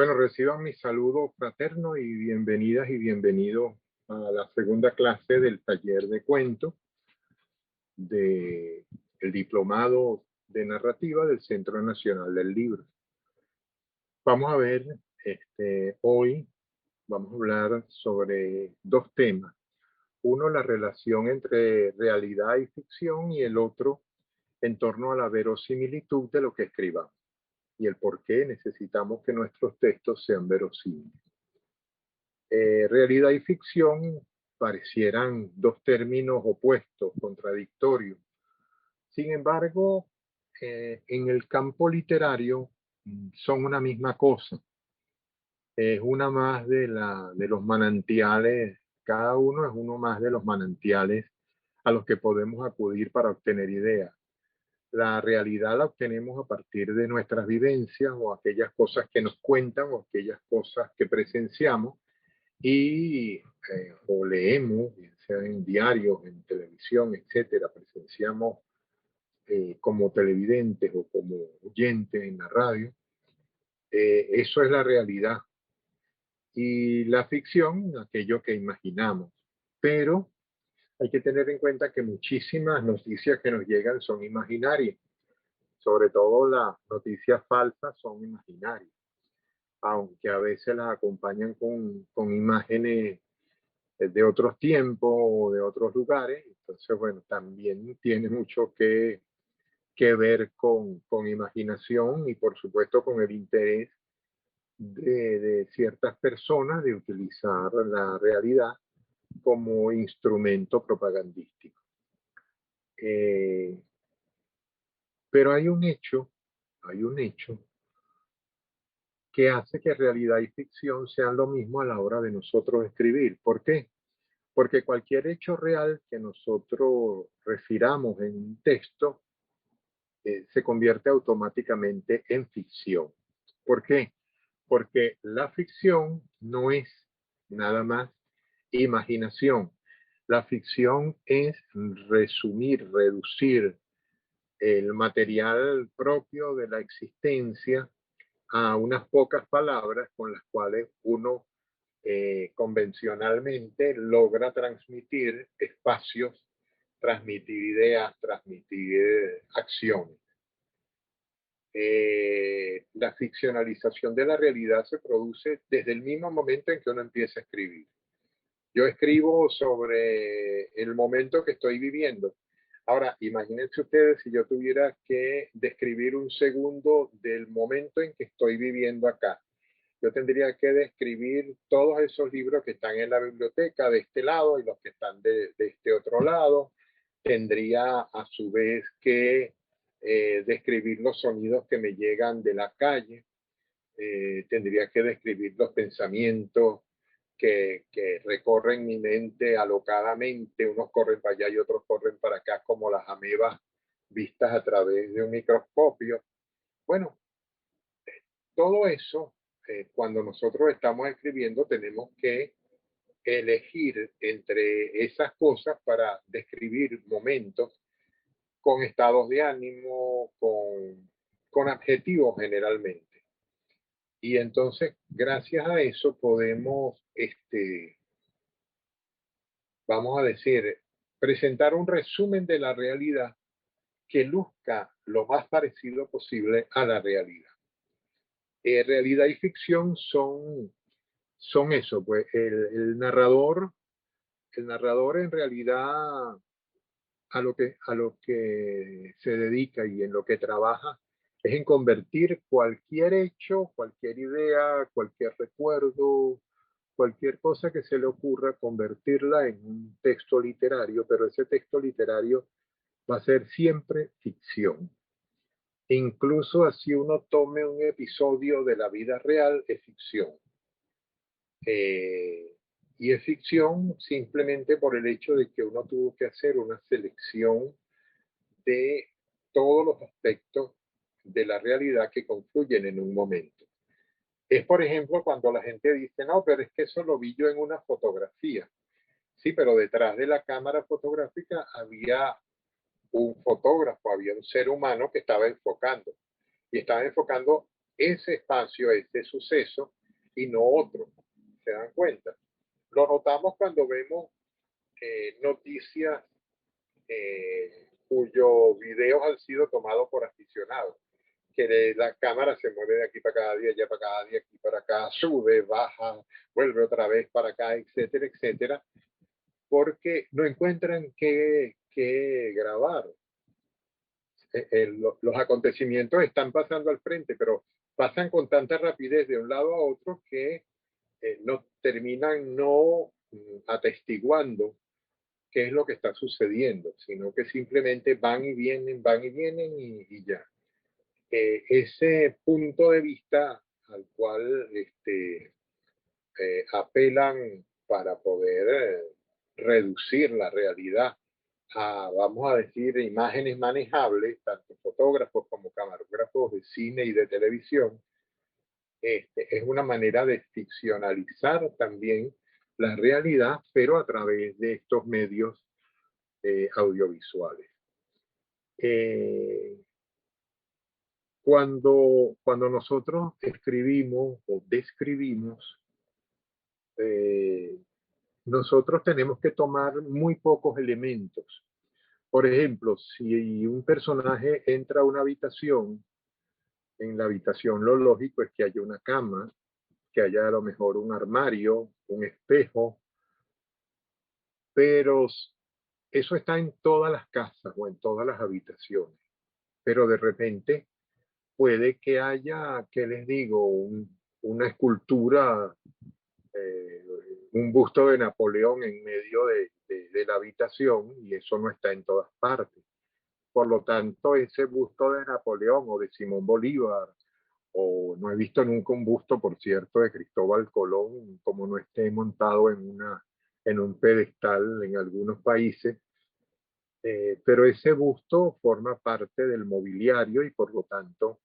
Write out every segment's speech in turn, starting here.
Bueno, reciban mi saludo fraterno y bienvenidas y bienvenidos a la segunda clase del taller de cuento del Diplomado de Narrativa del Centro Nacional del Libro. Vamos a ver, hoy vamos a hablar sobre dos temas. Uno, la relación entre realidad y ficción, y el otro, en torno a la verosimilitud de lo que escribamos y el por qué necesitamos que nuestros textos sean verosímiles. Realidad y ficción parecieran dos términos opuestos, contradictorios. Sin embargo, en el campo literario son una misma cosa. Es una más de los manantiales, cada uno es uno más de los manantiales a los que podemos acudir para obtener ideas. La realidad la obtenemos a partir de nuestras vivencias o aquellas cosas que nos cuentan o aquellas cosas que presenciamos y o leemos, bien sea en diarios, en televisión, etcétera, presenciamos como televidentes o como oyentes en la radio. Eso es la realidad. Y la ficción, aquello que imaginamos. Pero hay que tener en cuenta que muchísimas noticias que nos llegan son imaginarias. Sobre todo las noticias falsas son imaginarias, aunque a veces las acompañan con imágenes de otros tiempos o de otros lugares. Entonces, bueno, también tiene mucho que ver con imaginación y por supuesto con el interés de ciertas personas de utilizar la realidad como instrumento propagandístico. Eh, pero hay un hecho que hace que realidad y ficción sean lo mismo a la hora de nosotros escribir. ¿Por qué? Porque cualquier hecho real que nosotros refiramos en un texto se convierte automáticamente en ficción. ¿Por qué? Porque la ficción no es nada más imaginación. La ficción es resumir, reducir el material propio de la existencia a unas pocas palabras con las cuales uno convencionalmente logra transmitir espacios, transmitir ideas, transmitir acciones. La ficcionalización de la realidad se produce desde el mismo momento en que uno empieza a escribir. Yo escribo sobre el momento que estoy viviendo. Ahora, imagínense ustedes si yo tuviera que describir un segundo del momento en que estoy viviendo acá. Yo tendría que describir todos esos libros que están en la biblioteca de este lado y los que están de este otro lado. Tendría a su vez que describir los sonidos que me llegan de la calle. Tendría que describir los pensamientos que recorren mi mente alocadamente. Unos corren para allá y otros corren para acá como las amebas vistas a través de un microscopio. Bueno, todo eso, cuando nosotros estamos escribiendo, tenemos que elegir entre esas cosas para describir momentos con estados de ánimo, con adjetivos generalmente. Y entonces, gracias a eso, podemos, vamos a decir, presentar un resumen de la realidad que luzca lo más parecido posible a la realidad. Realidad y ficción son eso, pues el narrador en realidad a lo que se dedica y en lo que trabaja es en convertir cualquier hecho, cualquier idea, cualquier recuerdo, cualquier cosa que se le ocurra, convertirla en un texto literario, pero ese texto literario va a ser siempre ficción. Incluso así uno tome un episodio de la vida real, es ficción. Eh, y es ficción simplemente por el hecho de que uno tuvo que hacer una selección de todos los aspectos de la realidad que confluyen en un momento. Es, por ejemplo, cuando la gente dice, no, pero es que eso lo vi yo en una fotografía. Sí, pero detrás de la cámara fotográfica había un fotógrafo, había un ser humano que estaba enfocando. Y estaba enfocando ese espacio, ese suceso y no otro. ¿Se dan cuenta? Lo notamos cuando vemos noticias cuyos videos han sido tomados por aficionados, que la cámara se mueve de aquí para cada día, allá para cada día, aquí para acá, sube, baja, vuelve otra vez para acá, etcétera, etcétera, porque no encuentran qué grabar. Los acontecimientos están pasando al frente, pero pasan con tanta rapidez de un lado a otro que no terminan no atestiguando qué es lo que está sucediendo, sino que simplemente van y vienen y ya. Ese punto de vista al cual apelan para poder reducir la realidad a, vamos a decir, imágenes manejables, tanto fotógrafos como camarógrafos de cine y de televisión, es una manera de ficcionalizar también la realidad, pero a través de estos medios audiovisuales. Eh, cuando nosotros escribimos o describimos, eh, nosotros tenemos que tomar muy pocos elementos. Por ejemplo, si un personaje entra a una habitación, en la habitación lo lógico es que haya una cama, que haya a lo mejor un armario, un espejo, pero eso está en todas las casas o en todas las habitaciones. Pero de repente puede que haya, ¿qué les digo? Una escultura, eh, un busto de Napoleón en medio de la habitación y eso no está en todas partes. Por lo tanto, ese busto de Napoleón o de Simón Bolívar, o no he visto nunca un busto, por cierto, de Cristóbal Colón, como no esté montado en un pedestal en algunos países, pero ese busto forma parte del mobiliario y por lo tanto,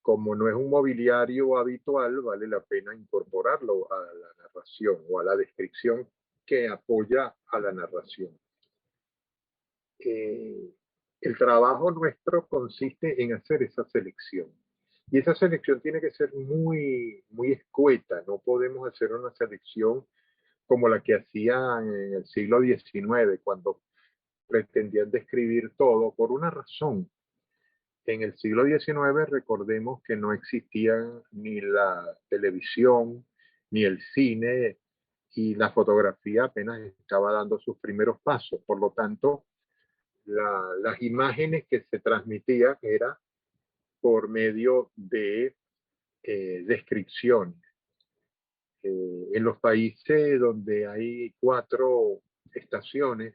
como no es un mobiliario habitual, vale la pena incorporarlo a la narración o a la descripción que apoya a la narración. Eh, el trabajo nuestro consiste en hacer esa selección. Y esa selección tiene que ser muy escueta. No podemos hacer una selección como la que hacían en el siglo XIX, cuando pretendían describir todo por una razón. En el siglo XIX recordemos que no existían ni la televisión, ni el cine, y la fotografía apenas estaba dando sus primeros pasos. Por lo tanto, las imágenes que se transmitían era por medio de descripciones. En los países donde hay 4 estaciones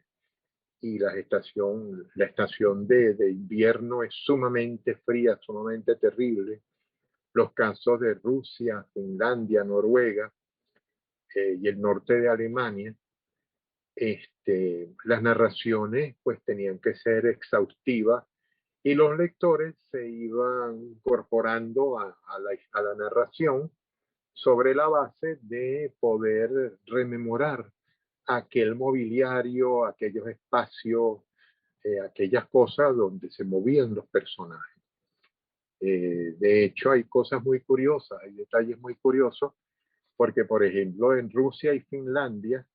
y la estación de invierno es sumamente fría, sumamente terrible, los casos de Rusia, Finlandia, Noruega y el norte de Alemania, las narraciones pues tenían que ser exhaustivas y los lectores se iban incorporando a la narración sobre la base de poder rememorar aquel mobiliario, aquellos espacios, aquellas cosas donde se movían los personajes. De hecho, hay cosas muy curiosas, hay detalles muy curiosos, porque por ejemplo en Rusia y Finlandia,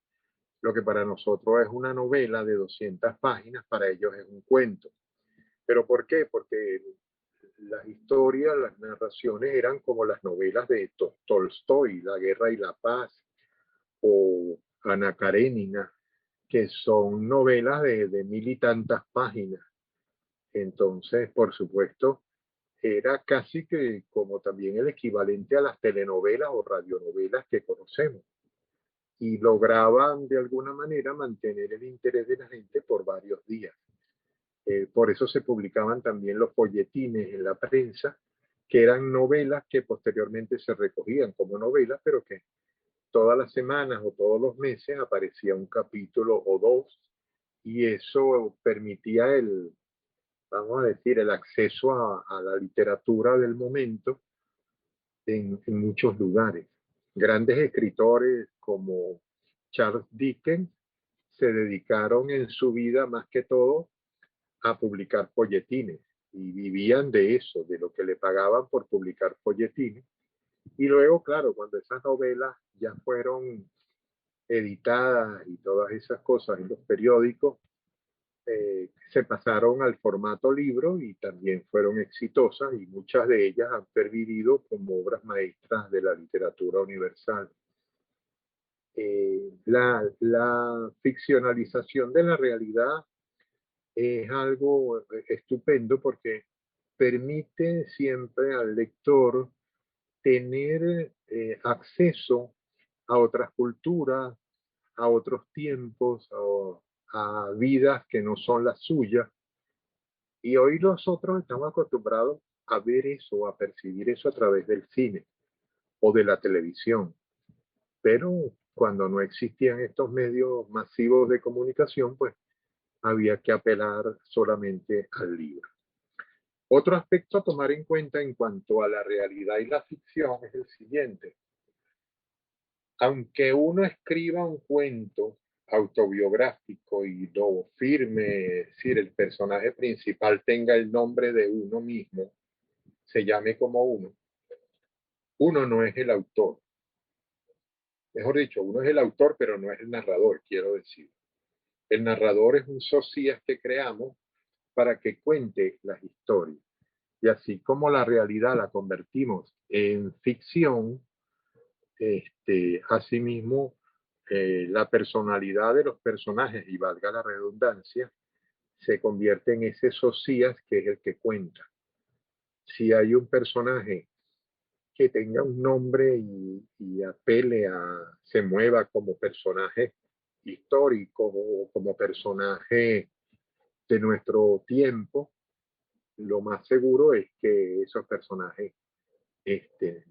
lo que para nosotros es una novela de 200 páginas, para ellos es un cuento. ¿Pero por qué? Porque las historias, las narraciones eran como las novelas de Tolstoy, La Guerra y la Paz, o Ana Karenina, que son novelas de 1000 y tantas páginas. Entonces, por supuesto, era casi que como también el equivalente a las telenovelas o radionovelas que conocemos. Y lograban de alguna manera mantener el interés de la gente por varios días. Por eso se publicaban también los folletines en la prensa, que eran novelas que posteriormente se recogían como novelas, pero que todas las semanas o todos los meses aparecía un capítulo o dos, y eso permitía vamos a decir, el acceso a la literatura del momento en muchos lugares. Grandes escritores como Charles Dickens se dedicaron en su vida más que todo a publicar folletines. y vivían de eso, de lo que le pagaban por publicar folletines. Y luego, claro, cuando esas novelas ya fueron editadas y todas esas cosas en los periódicos, se pasaron al formato libro y también fueron exitosas y muchas de ellas han pervivido como obras maestras de la literatura universal. La ficcionalización de la realidad es algo estupendo porque permite siempre al lector tener acceso a otras culturas, a otros tiempos, a vidas que no son las suyas. Y hoy nosotros estamos acostumbrados a ver eso, a percibir eso a través del cine o de la televisión. Pero cuando no existían estos medios masivos de comunicación, pues había que apelar solamente al libro. Otro aspecto a tomar en cuenta en cuanto a la realidad y la ficción es el siguiente. Aunque uno escriba un cuento autobiográfico y lo firme, es decir, el personaje principal tenga el nombre de uno mismo, se llame como uno no es el autor. Mejor dicho, uno es el autor, pero no es el narrador, quiero decir. El narrador es un socias que creamos para que cuente las historias. Y así como la realidad la convertimos en ficción, asimismo, la personalidad de los personajes, y valga la redundancia, se convierte en ese socias que es el que cuenta. Si hay un personaje que tenga un nombre y apele se mueva como personaje histórico o como personaje de nuestro tiempo, lo más seguro es que esos personajes este,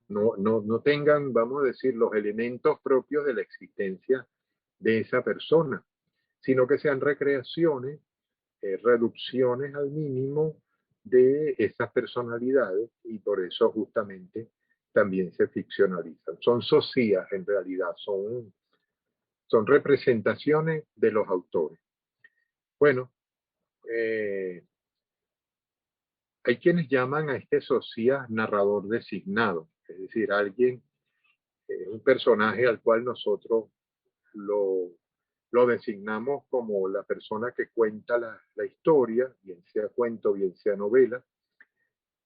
no tengan, vamos a decir, los elementos propios de la existencia de esa persona, sino que sean recreaciones, reducciones al mínimo de esas personalidades y por eso justamente también se ficcionalizan. Son socias en realidad, son representaciones de los autores. Bueno, eh, hay quienes llaman a este socias narrador designado, es decir, alguien, un personaje al cual nosotros lo, lo designamos como la persona que cuenta la historia, bien sea cuento, bien sea novela,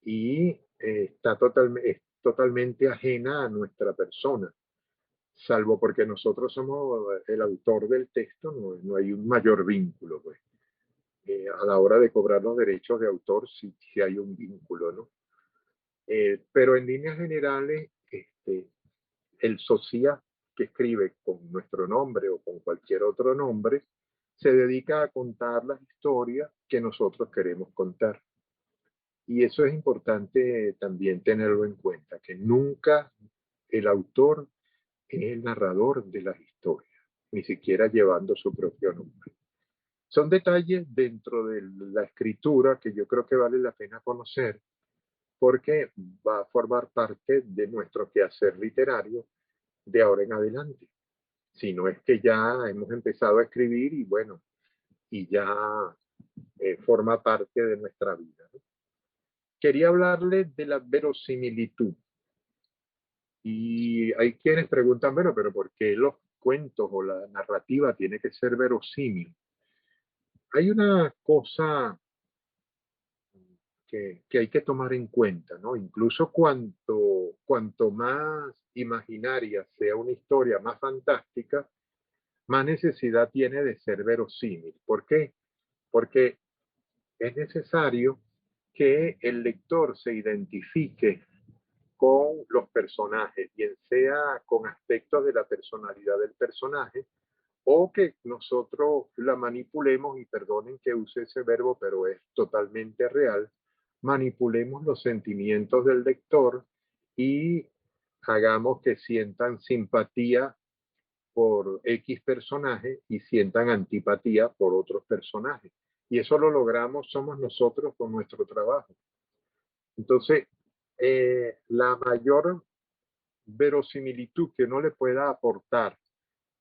y es totalmente ajena a nuestra persona, salvo porque nosotros somos el autor del texto, no hay un mayor vínculo, pues. A la hora de cobrar los derechos de autor sí hay un vínculo, ¿no? Pero en líneas generales, el socia que escribe con nuestro nombre o con cualquier otro nombre, se dedica a contar las historias que nosotros queremos contar. Y eso es importante también tenerlo en cuenta, que nunca el autor es el narrador de las historias, ni siquiera llevando su propio nombre. Son detalles dentro de la escritura que yo creo que vale la pena conocer porque va a formar parte de nuestro quehacer literario de ahora en adelante. Si no es que ya hemos empezado a escribir y bueno, y ya forma parte de nuestra vida, ¿no? Quería hablarle de la verosimilitud. Y hay quienes preguntan, bueno, pero ¿por qué los cuentos o la narrativa tiene que ser verosímil? Hay una cosa que hay que tomar en cuenta, ¿no? Incluso cuanto más imaginaria sea una historia, más fantástica, más necesidad tiene de ser verosímil. ¿Por qué? Porque es necesario que el lector se identifique con los personajes, bien sea con aspectos de la personalidad del personaje o que nosotros la manipulemos, y perdonen que use ese verbo, pero es totalmente real, manipulemos los sentimientos del lector y hagamos que sientan simpatía por X personaje y sientan antipatía por otros personajes. Y eso lo logramos, somos nosotros con nuestro trabajo. Entonces, la mayor verosimilitud que uno le pueda aportar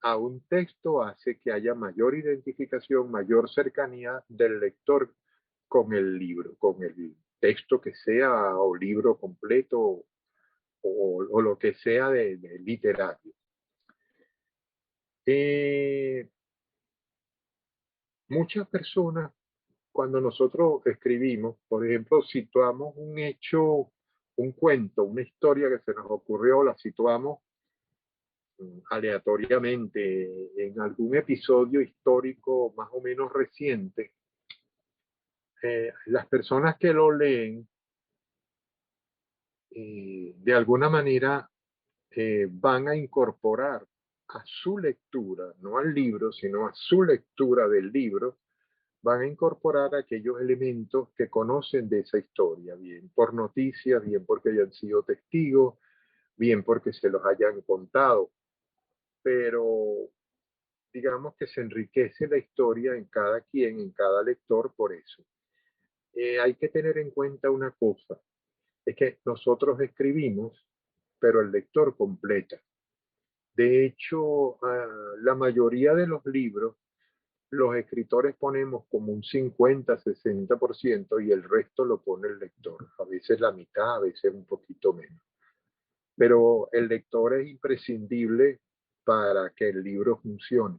a un texto hace que haya mayor identificación, mayor cercanía del lector con el libro, con el texto que sea, o libro completo, o lo que sea de literario. Muchas personas, cuando nosotros escribimos, por ejemplo, situamos un hecho, un cuento, una historia que se nos ocurrió, la situamos aleatoriamente en algún episodio histórico más o menos reciente. Las personas que lo leen, de alguna manera, van a incorporar a su lectura, no al libro, sino a su lectura del libro, van a incorporar aquellos elementos que conocen de esa historia, bien por noticias, bien porque hayan sido testigos, bien porque se los hayan contado, pero digamos que se enriquece la historia en cada quien, en cada lector por eso. Hay que tener en cuenta una cosa, es que nosotros escribimos, pero el lector completa. De hecho, la mayoría de los libros, los escritores ponemos como un 50-60% y el resto lo pone el lector. A veces la mitad, a veces un poquito menos. Pero el lector es imprescindible para que el libro funcione.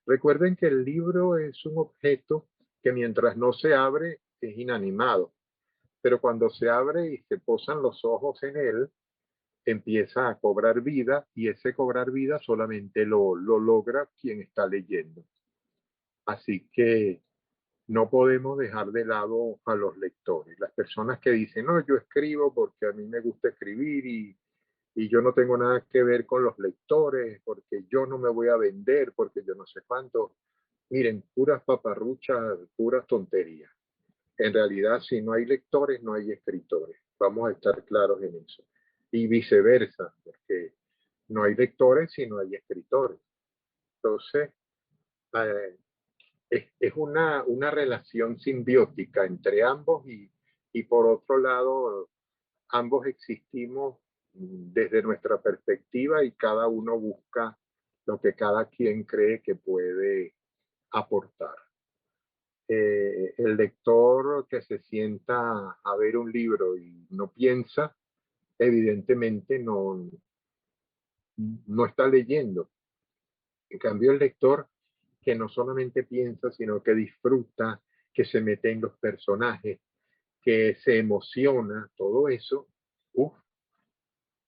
Recuerden que el libro es un objeto que mientras no se abre es inanimado, pero cuando se abre y se posan los ojos en él, empieza a cobrar vida y ese cobrar vida solamente lo logra quien está leyendo. Así que no podemos dejar de lado a los lectores. Las personas que dicen, no, yo escribo porque a mí me gusta escribir y yo no tengo nada que ver con los lectores, porque yo no me voy a vender, porque yo no sé cuánto. Miren, puras paparruchas, puras tonterías. En realidad, si no hay lectores, no hay escritores. Vamos a estar claros en eso. Y viceversa, porque no hay lectores si no hay escritores. Entonces, eh, es una relación simbiótica entre ambos y por otro lado, ambos existimos desde nuestra perspectiva y cada uno busca lo que cada quien cree que puede aportar. El lector que se sienta a ver un libro y no piensa, evidentemente no está leyendo. En cambio, el lector que no solamente piensa, sino que disfruta, que se mete en los personajes, que se emociona, todo eso,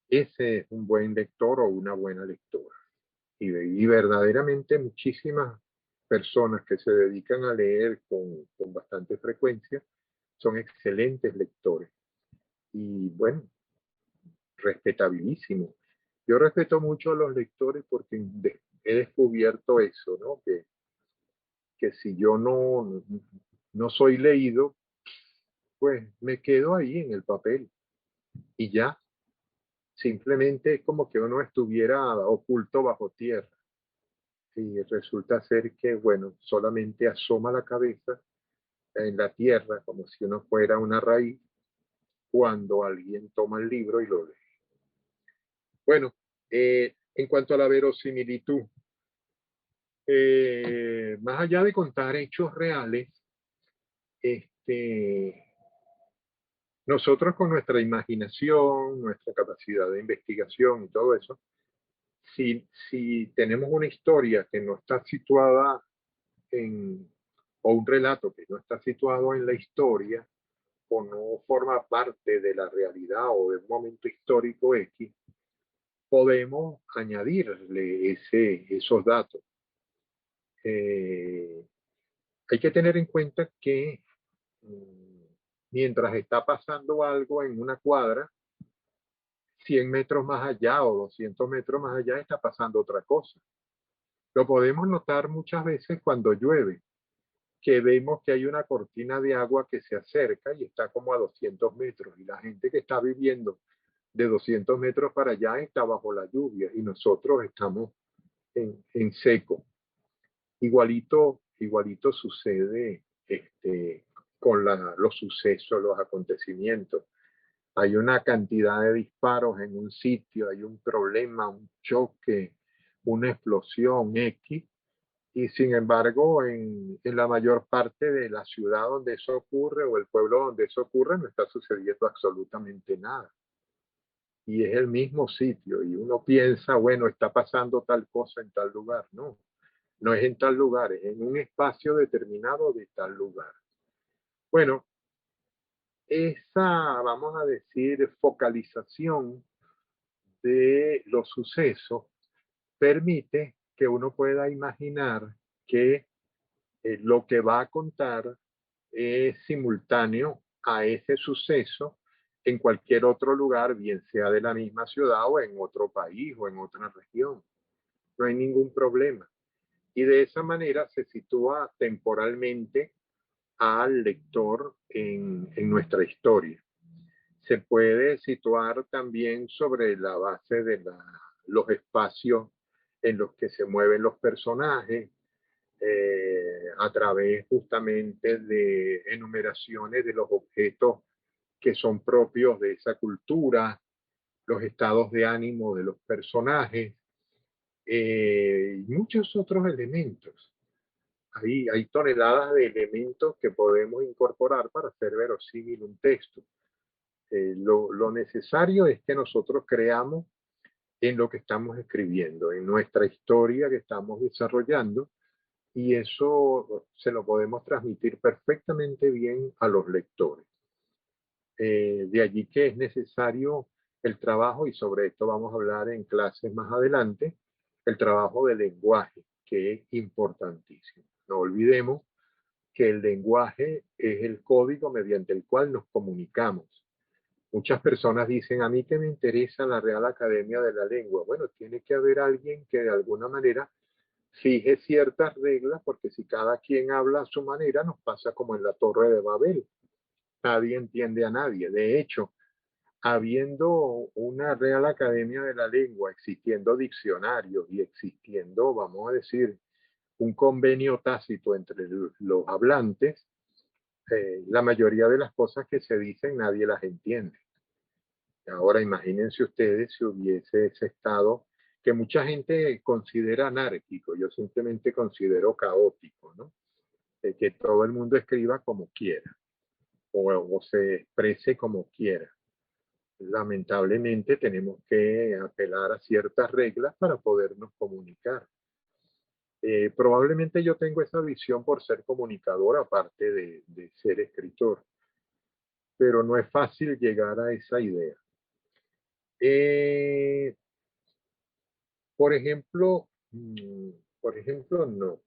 ese es un buen lector o una buena lectora. Y verdaderamente muchísimas personas que se dedican a leer con bastante frecuencia son excelentes lectores. Y bueno, respetabilísimo. Yo respeto mucho a los lectores porque he descubierto eso, ¿no? Que si yo no soy leído, pues me quedo ahí en el papel y ya, simplemente es como que uno estuviera oculto bajo tierra. Y resulta ser que, bueno, solamente asoma la cabeza en la tierra como si uno fuera una raíz cuando alguien toma el libro y lo lee. Bueno, en cuanto a la verosimilitud, más allá de contar hechos reales, este, nosotros con nuestra imaginación, nuestra capacidad de investigación y todo eso, si tenemos una historia que no está situada o un relato que no está situado en la historia, o no forma parte de la realidad o de un momento histórico X, podemos añadirle esos datos. Eh, Hay que tener en cuenta que mientras está pasando algo en una cuadra, 100 metros más allá o 200 metros más allá está pasando otra cosa. Lo podemos notar muchas veces cuando llueve, que vemos que hay una cortina de agua que se acerca y está como a 200 metros y la gente que está viviendo de 200 metros para allá está bajo la lluvia y nosotros estamos en seco. Igualito sucede con los sucesos, los acontecimientos. Hay una cantidad de disparos en un sitio, hay un problema, un choque, una explosión X, Y sin embargo, en la mayor parte de la ciudad donde eso ocurre o el pueblo donde eso ocurre no está sucediendo absolutamente nada. Y es el mismo sitio y uno piensa, bueno, está pasando tal cosa en tal lugar. No, no es en tal lugar, es en un espacio determinado de tal lugar. Bueno, esa, vamos a decir, focalización de los sucesos permite que uno pueda imaginar que lo que va a contar es simultáneo a ese suceso en cualquier otro lugar, bien sea de la misma ciudad o en otro país o en otra región. No hay ningún problema. Y de esa manera se sitúa temporalmente al lector en nuestra historia. Se puede situar también sobre la base de los espacios en los que se mueven los personajes, a través justamente de enumeraciones de los objetos que son propios de esa cultura, los estados de ánimo de los personajes y muchos otros elementos. Hay toneladas de elementos que podemos incorporar para hacer verosímil un texto. Lo necesario es que nosotros creamos en lo que estamos escribiendo, en nuestra historia que estamos desarrollando, y eso se lo podemos transmitir perfectamente bien a los lectores. De allí que es necesario el trabajo, y sobre esto vamos a hablar en clases más adelante, el trabajo del lenguaje, que es importantísimo. No olvidemos que el lenguaje es el código mediante el cual nos comunicamos. Muchas personas dicen, a mí que me interesa la Real Academia de la Lengua. Bueno, tiene que haber alguien que de alguna manera fije ciertas reglas, porque si cada quien habla a su manera, nos pasa como en la Torre de Babel. Nadie entiende a nadie. De hecho, habiendo una Real Academia de la Lengua, existiendo diccionarios y existiendo, vamos a decir, un convenio tácito entre los hablantes, la mayoría de las cosas que se dicen nadie las entiende. Ahora imagínense ustedes si hubiese ese estado que mucha gente considera anárquico, yo simplemente considero caótico, ¿no? De que todo el mundo escriba como quiera o se exprese como quiera. Lamentablemente tenemos que apelar a ciertas reglas para podernos comunicar. Probablemente yo tengo esa visión por ser comunicador, aparte de ser escritor, pero no es fácil llegar a esa idea. Eh, por ejemplo, no.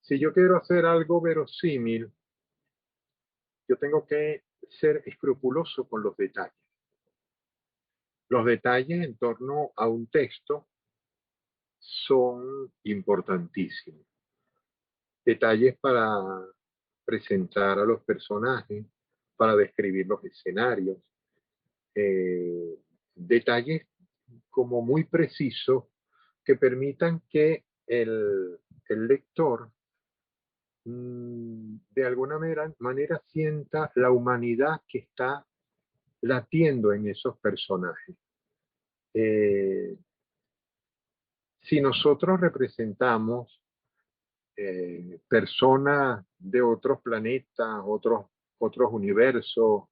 Si yo quiero hacer algo verosímil, yo tengo que ser escrupuloso con los detalles. Los detalles en torno a un texto son importantísimos. Detalles para presentar a los personajes, para describir los escenarios, eh, detalles como muy precisos que permitan que el lector de alguna manera sienta la humanidad que está latiendo en esos personajes. Eh, si nosotros representamos personas de otros planetas, otros universos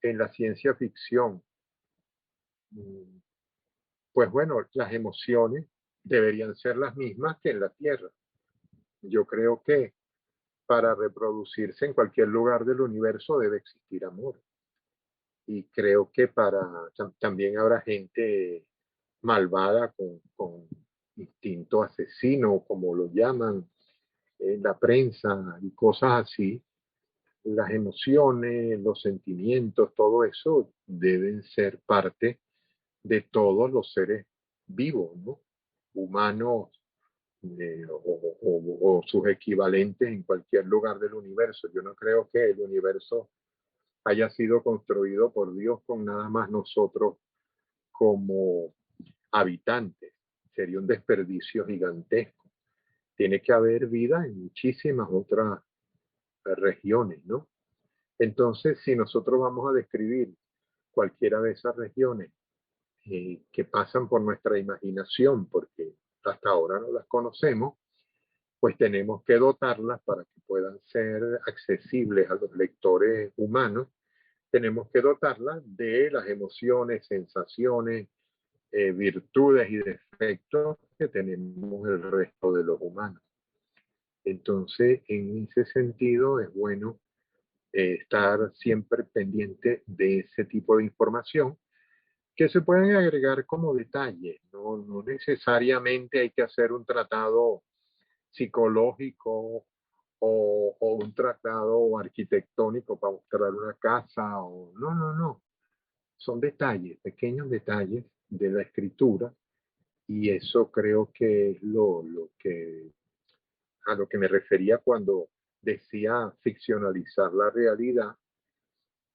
en la ciencia ficción, mm, pues bueno, las emociones deberían ser las mismas que en la Tierra. Yo creo que para reproducirse en cualquier lugar del universo debe existir amor. Y creo que también habrá gente malvada con instinto asesino, como lo llaman en la prensa y cosas así. Las emociones, los sentimientos, todo eso deben ser parte de todos los seres vivos, ¿no? Humanos o sus equivalentes en cualquier lugar del universo. Yo no creo que el universo haya sido construido por Dios con nada más nosotros como habitantes. Sería un desperdicio gigantesco. Tiene que haber vida en muchísimas otras regiones, ¿no? Entonces, si nosotros vamos a describir cualquiera de esas regiones que pasan por nuestra imaginación, porque hasta ahora no las conocemos, pues tenemos que dotarlas para que puedan ser accesibles a los lectores humanos. Tenemos que dotarlas de las emociones, sensaciones, virtudes y defectos que tenemos el resto de los humanos. Entonces, en ese sentido, es bueno estar siempre pendiente de ese tipo de información que se pueden agregar como detalles. No necesariamente hay que hacer un tratado psicológico o un tratado arquitectónico para mostrar una casa. No. Son detalles, pequeños detalles de la escritura, y eso creo que es a lo que me refería cuando decía ficcionalizar la realidad,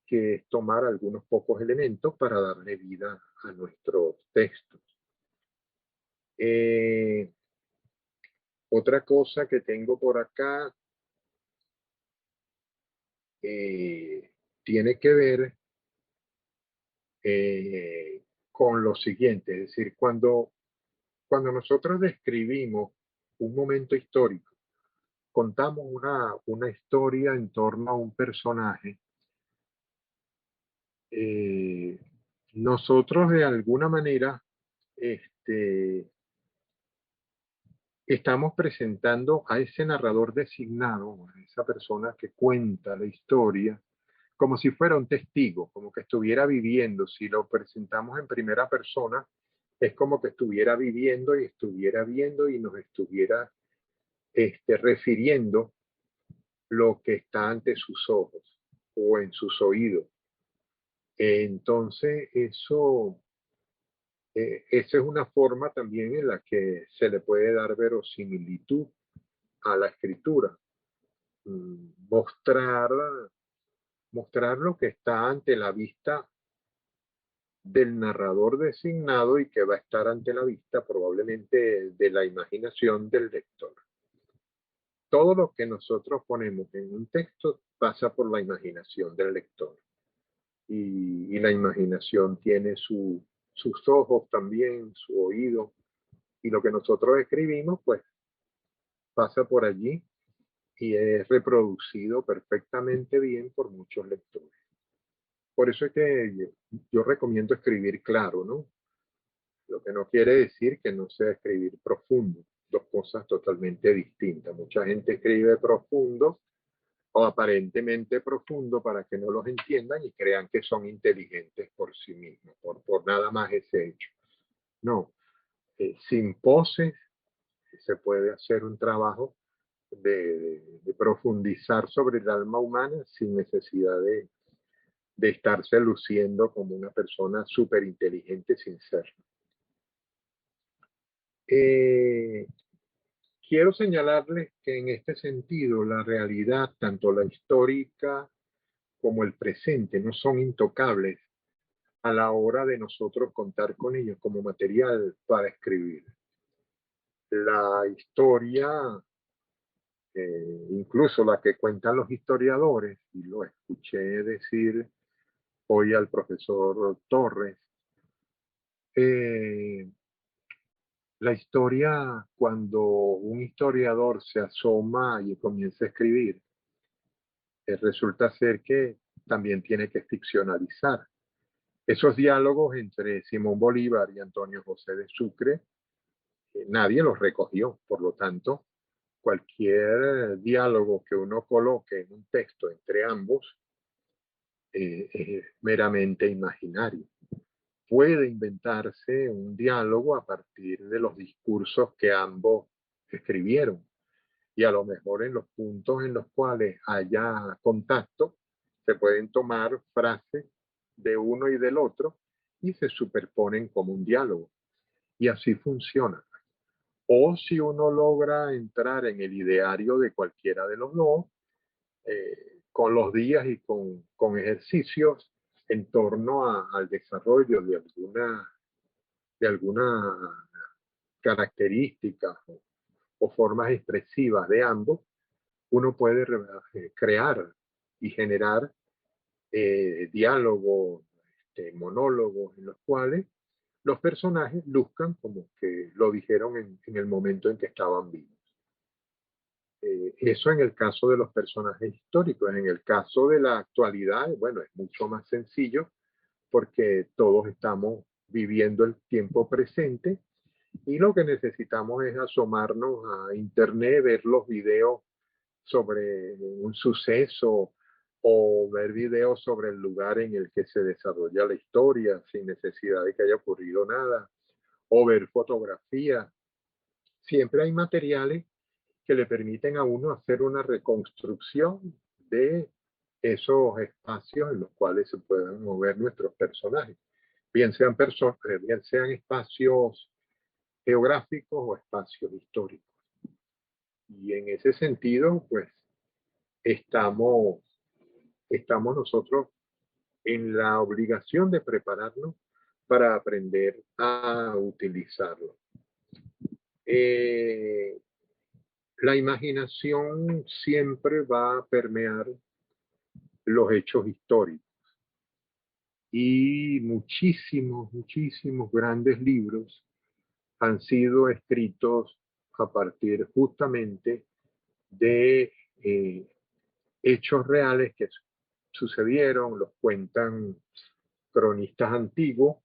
que es tomar algunos pocos elementos para darle vida a nuestros textos. Otra cosa que tengo por acá tiene que ver con lo siguiente, es decir, cuando nosotros describimos un momento histórico, contamos una historia en torno a un personaje, nosotros de alguna manera estamos presentando a ese narrador designado, a esa persona que cuenta la historia, como si fuera un testigo, como que estuviera viviendo. Si lo presentamos en primera persona, es como que estuviera viviendo y estuviera viendo y nos estuviera refiriendo lo que está ante sus ojos o en sus oídos. Entonces, esa es una forma también en la que se le puede dar verosimilitud a la escritura. Mostrar, mostrar lo que está ante la vista del narrador designado y que va a estar ante la vista probablemente de la imaginación del lector. Todo lo que nosotros ponemos en un texto pasa por la imaginación del lector. Y la imaginación tiene sus ojos también, su oído, y lo que nosotros escribimos pues pasa por allí y es reproducido perfectamente bien por muchos lectores. Por eso es que yo recomiendo escribir claro, ¿no? Lo que no quiere decir que no sea escribir profundo, dos cosas totalmente distintas. Mucha gente escribe profundo o aparentemente profundo para que no los entiendan y crean que son inteligentes por sí mismos, por nada más ese hecho. No, sin poses se puede hacer un trabajo de profundizar sobre el alma humana sin necesidad de estarse luciendo como una persona súper inteligente sin serlo. Quiero señalarles que en este sentido la realidad, tanto la histórica como el presente, no son intocables a la hora de nosotros contar con ellos como material para escribir. La historia, incluso la que cuentan los historiadores, y lo escuché decir hoy al profesor Torres, la historia, cuando un historiador se asoma y comienza a escribir, resulta ser que también tiene que ficcionalizar. Esos diálogos entre Simón Bolívar y Antonio José de Sucre, nadie los recogió. Por lo tanto, cualquier diálogo que uno coloque en un texto entre ambos es meramente imaginario. Puede inventarse un diálogo a partir de los discursos que ambos escribieron, y a lo mejor en los puntos en los cuales haya contacto se pueden tomar frases de uno y del otro y se superponen como un diálogo, y así funciona. O si uno logra entrar en el ideario de cualquiera de los dos, con los días y con ejercicios en torno al desarrollo de alguna características o formas expresivas de ambos, uno puede crear y generar diálogos, monólogos en los cuales los personajes luzcan como que lo dijeron en el momento en que estaban vivos. Eso en el caso de los personajes históricos. En el caso de la actualidad, bueno, es mucho más sencillo porque todos estamos viviendo el tiempo presente y lo que necesitamos es asomarnos a internet, ver los videos sobre un suceso o ver videos sobre el lugar en el que se desarrolla la historia sin necesidad de que haya ocurrido nada, o ver fotografías. Siempre hay materiales que le permiten a uno hacer una reconstrucción de esos espacios en los cuales se pueden mover nuestros personajes, bien sean espacios geográficos o espacios históricos. Y en ese sentido, pues estamos, estamos nosotros en la obligación de prepararnos para aprender a utilizarlo. Eh, la imaginación siempre va a permear los hechos históricos y muchísimos grandes libros han sido escritos a partir justamente de hechos reales que sucedieron, los cuentan cronistas antiguos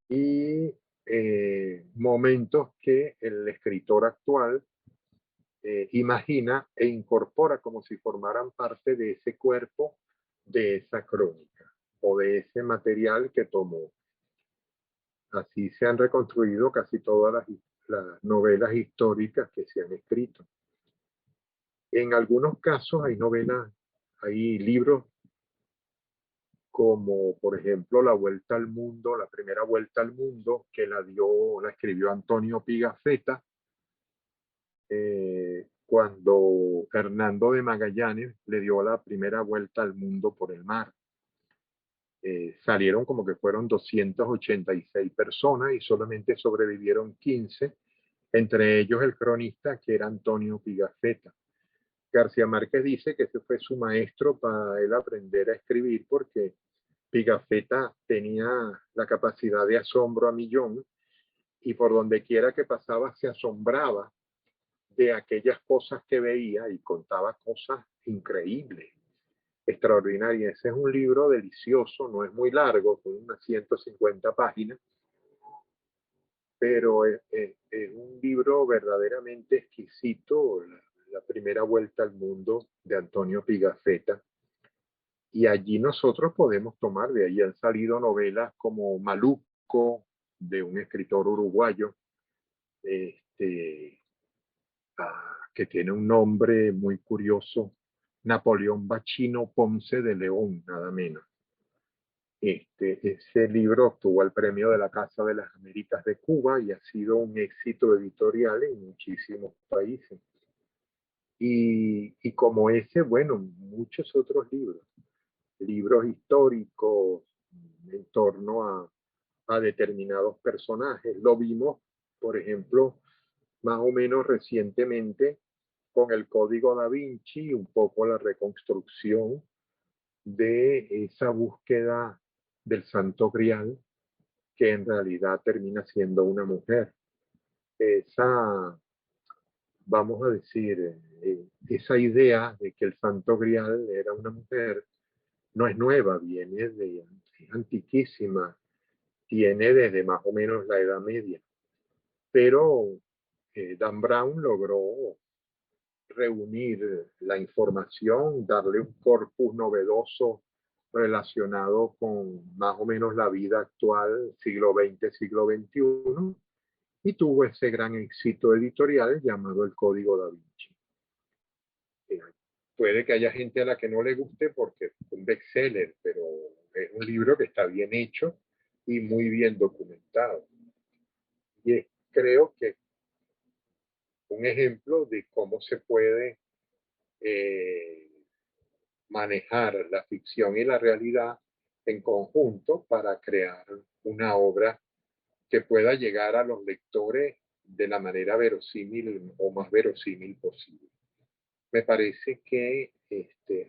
y momentos que el escritor actual imagina e incorpora como si formaran parte de ese cuerpo, de esa crónica o de ese material que tomó. Así se han reconstruido casi todas las novelas históricas que se han escrito. En algunos casos hay novelas, hay libros como por ejemplo La Vuelta al Mundo, la primera Vuelta al Mundo, que la escribió Antonio Pigafetta, cuando Hernando de Magallanes le dio la primera vuelta al mundo por el mar. Salieron como que fueron 286 personas y solamente sobrevivieron 15, entre ellos el cronista que era Antonio Pigafetta. García Márquez dice que ese fue su maestro para él aprender a escribir porque Pigafetta tenía la capacidad de asombro a millón y por donde quiera que pasaba se asombraba de aquellas cosas que veía y contaba cosas increíbles, extraordinarias. Ese es un libro delicioso, no es muy largo, son unas 150 páginas, pero es un libro verdaderamente exquisito, la primera vuelta al mundo de Antonio Pigafetta. Y allí nosotros podemos tomar, de ahí han salido novelas como Maluco, de un escritor uruguayo, este, que tiene un nombre muy curioso, Napoleón Bachino Ponce de León, nada menos. Ese libro obtuvo el premio de la Casa de las Américas de Cuba y ha sido un éxito editorial en muchísimos países. Y como ese, bueno, muchos otros libros históricos en torno a determinados personajes. Lo vimos, por ejemplo, más o menos recientemente con el Código Da Vinci, un poco la reconstrucción de esa búsqueda del Santo Grial, que en realidad termina siendo una mujer. Esa, vamos a decir, esa idea de que el Santo Grial era una mujer no es nueva, viene de antiquísima, tiene desde más o menos la Edad Media. Pero Dan Brown logró reunir la información, darle un corpus novedoso relacionado con más o menos la vida actual, siglo XX, siglo XXI, y tuvo ese gran éxito editorial llamado El Código Da Vinci. Eh, Puede que haya gente a la que no le guste porque es un bestseller, pero es un libro que está bien hecho y muy bien documentado. Y creo que un ejemplo de cómo se puede eh, manejar la ficción y la realidad en conjunto para crear una obra que pueda llegar a los lectores de la manera verosímil o más verosímil posible. Me parece que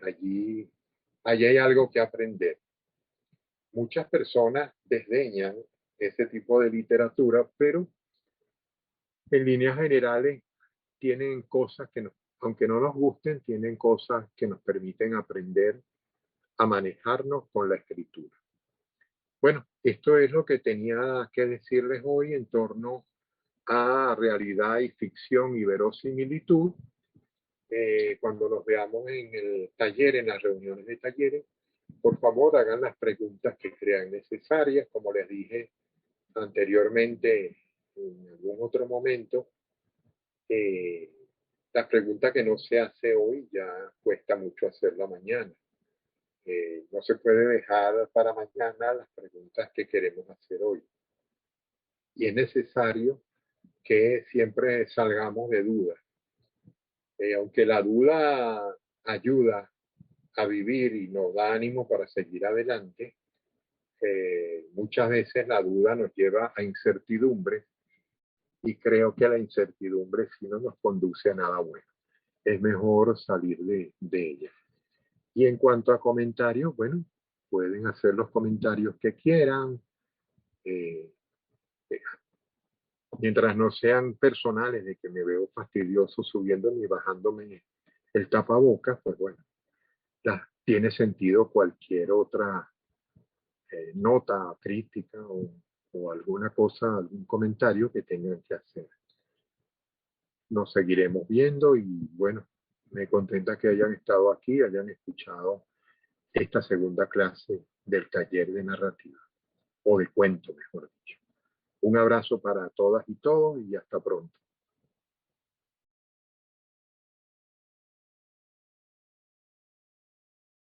allí hay algo que aprender. Muchas personas desdeñan ese tipo de literatura, pero en líneas generales tienen cosas que nos, aunque no nos gusten, tienen cosas que nos permiten aprender a manejarnos con la escritura. Bueno, esto es lo que tenía que decirles hoy en torno a realidad y ficción y verosimilitud. Cuando nos veamos en el taller, en las reuniones de talleres, por favor hagan las preguntas que crean necesarias. Como les dije anteriormente en algún otro momento, eh, la pregunta que no se hace hoy ya cuesta mucho hacerla mañana. No se puede dejar para mañana las preguntas que queremos hacer hoy. Y es necesario que siempre salgamos de dudas. Aunque la duda ayuda a vivir y nos da ánimo para seguir adelante, muchas veces la duda nos lleva a incertidumbre y creo que la incertidumbre sí no nos conduce a nada bueno. Es mejor salir de ella. Y en cuanto a comentarios, bueno, pueden hacer los comentarios que quieran, eh, mientras no sean personales de que me veo fastidioso subiéndome y bajándome el tapabocas, pues bueno, tiene sentido cualquier otra nota, crítica o alguna cosa, algún comentario que tengan que hacer. Nos seguiremos viendo y bueno, me contenta que hayan estado aquí, hayan escuchado esta segunda clase del taller de narrativa, o de cuento, mejor dicho. Un abrazo para todas y todos y hasta pronto.